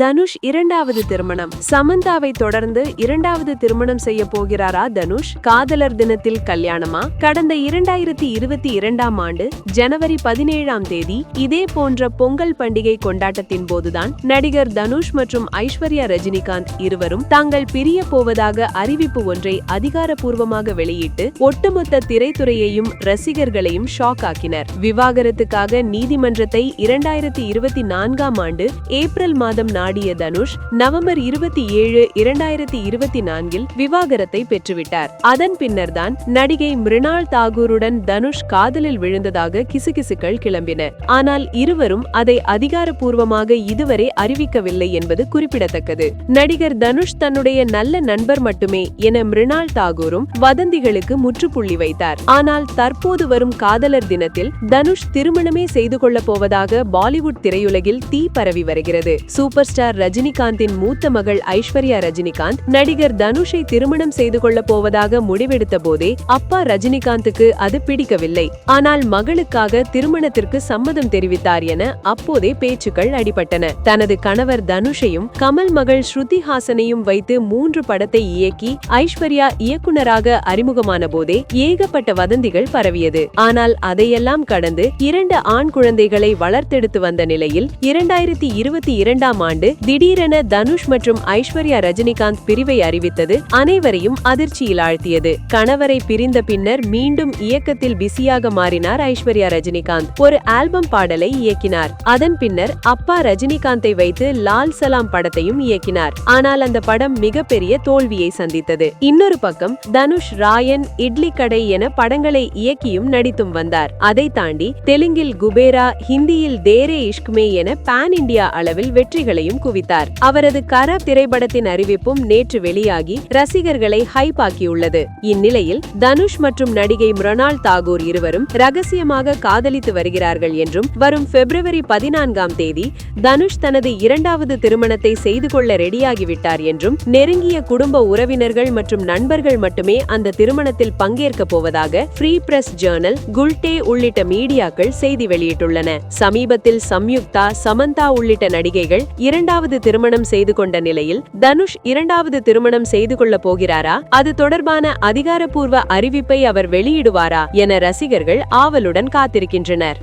தனுஷ் இரண்டாவது திருமணம். சமந்தாவை தொடர்ந்து இரண்டாவது திருமணம் செய்ய போகிறாரா தனுஷ்? காதலர் தினத்தில் கல்யாணமா? கடந்த 2022ஆம் ஆண்டு ஜனவரி 17ஆம் தேதி இதே போன்ற பொங்கல் பண்டிகை கொண்டாட்டத்தின் போதுதான் நடிகர் தனுஷ் மற்றும் ஐஸ்வர்யா ரஜினிகாந்த் இருவரும் தாங்கள் பிரிய போவதாக அறிவிப்பு ஒன்றை அதிகாரப்பூர்வமாக வெளியிட்டு ஒட்டுமொத்த திரைத்துறையையும் ரசிகர்களையும் ஷாக் ஆக்கினர். விவாகரத்துக்காக நீதிமன்றத்தை 2024ஆம் ஆண்டு ஏப்ரல் மாதம் நாடிய தனுஷ் நவம்பர் 27, 2024இல் விவாகரத்தை பெற்றுவிட்டார். அதன் பின்னர்தான் நடிகை மிருணாள் தாகூருடன் தனுஷ் காதலில் விழுந்ததாக கிசுகிசுக்கள் கிளம்பின. ஆனால் இருவரும் அதை அதிகாரப்பூர்வமாக இதுவரை அறிவிக்கவில்லை என்பது குறிப்பிடத்தக்கது. நடிகர் தனுஷ் தன்னுடைய நல்ல நண்பர் மட்டுமே என மிருணாள் தாகூரும் வதந்திகளுக்கு முற்றுப்புள்ளி வைத்தார். ஆனால் தற்போது வரும் காதலர் தினத்தில் தனுஷ் திருமணமே செய்து கொள்ளப் போவதாக பாலிவுட் திரையுலகில் தீ பரவி வருகிறது. சூப்பர் ஸ்டார் ரஜினிகாந்தின் மூத்த மகள் ஐஸ்வர்யா ரஜினிகாந்த் நடிகர் தனுஷை திருமணம் செய்து கொள்ளப் போவதாக முடிவெடுத்த போதே அப்பா ரஜினிகாந்துக்கு அது பிடிக்கவில்லை. ஆனால் மகளுக்காக திருமணத்திற்கு சம்மதம் தெரிவித்தார் என அப்போதே பேச்சுக்கள் அடிபட்டன. தனது கணவர் தனுஷையும் கமல் மகள் ஸ்ருதி ஹாசனையும் வைத்து 3 படத்தை இயக்கி ஐஸ்வர்யா இயக்குனராக அறிமுகமான போதே ஏகப்பட்ட வதந்திகள் பரவியது. ஆனால் அதையெல்லாம் கடந்து 2 ஆண் குழந்தைகளை வளர்த்தெடுத்து வந்த நிலையில் 2022ஆம் ஆண்டு திடீரென தனுஷ் மற்றும் ஐஸ்வர்யா ரஜினிகாந்த் பிரிவை அறிவித்தது அனைவரையும் அதிர்ச்சியில் ஆழ்த்தியது. கணவரை பிரிந்த பின்னர் மீண்டும் இயக்கத்தில் பிஸியாக மாறினார் ஐஸ்வர்யா ரஜினிகாந்த். ஒரு ஆல்பம் பாடலை இயக்கினார். அதன் பின்னர் அப்பா ரஜினிகாந்தை வைத்து லால் சலாம் படத்தையும் இயக்கினார். ஆனால் அந்த படம் மிகப்பெரிய தோல்வியை சந்தித்தது. இன்னொரு பக்கம் தனுஷ் ராயன், இட்லி கடை என படங்களை இயக்கியும் நடித்தும் வந்தார். அதை தாண்டி தெலுங்கில் குபேரா, ஹிந்தியில் தேரே இஷ்க்மே என பான் இந்தியா அளவில் வெற்றிகளையும் குவித்தார். அவரது கர திரைப்படத்தின் அறிவிப்பும் நேற்று வெளியாகி ரசிகர்களை ஹைப் ஆக்கியுள்ளது. இந்நிலையில் தனுஷ் மற்றும் நடிகை மிருணாள் தாகூர் இருவரும் ரகசியமாக காதலித்து வருகிறார்கள் என்றும் வரும் பிப்ரவரி 14ஆம் தேதி தனுஷ் தனது இரண்டாவது திருமணத்தை செய்து கொள்ள ரெடியாகிவிட்டார் என்றும் நெருங்கிய குடும்ப உறவினர்கள் மற்றும் நண்பர்கள் மட்டுமே அந்த திருமணத்தில் பங்கேற்க போவதாக ஃப்ரீ பிரஸ் ஜர்னல், குல்டே உள்ளிட்ட மீடியாக்கள் செய்தி வெளியிட்டுள்ளன. சமீபத்தில் சம்யுக்தா, சமந்தா உள்ளிட்ட நடிகைகள் இரண்டாவது திருமணம் செய்து கொண்ட நிலையில் தனுஷ் இரண்டாவது திருமணம் செய்து கொள்ள போகிறாரா? அது தொடர்பான அதிகாரப்பூர்வ அறிவிப்பை அவர் வெளியிடுவாரா என ரசிகர்கள் ஆவலுடன் காத்திருக்கின்றனர்.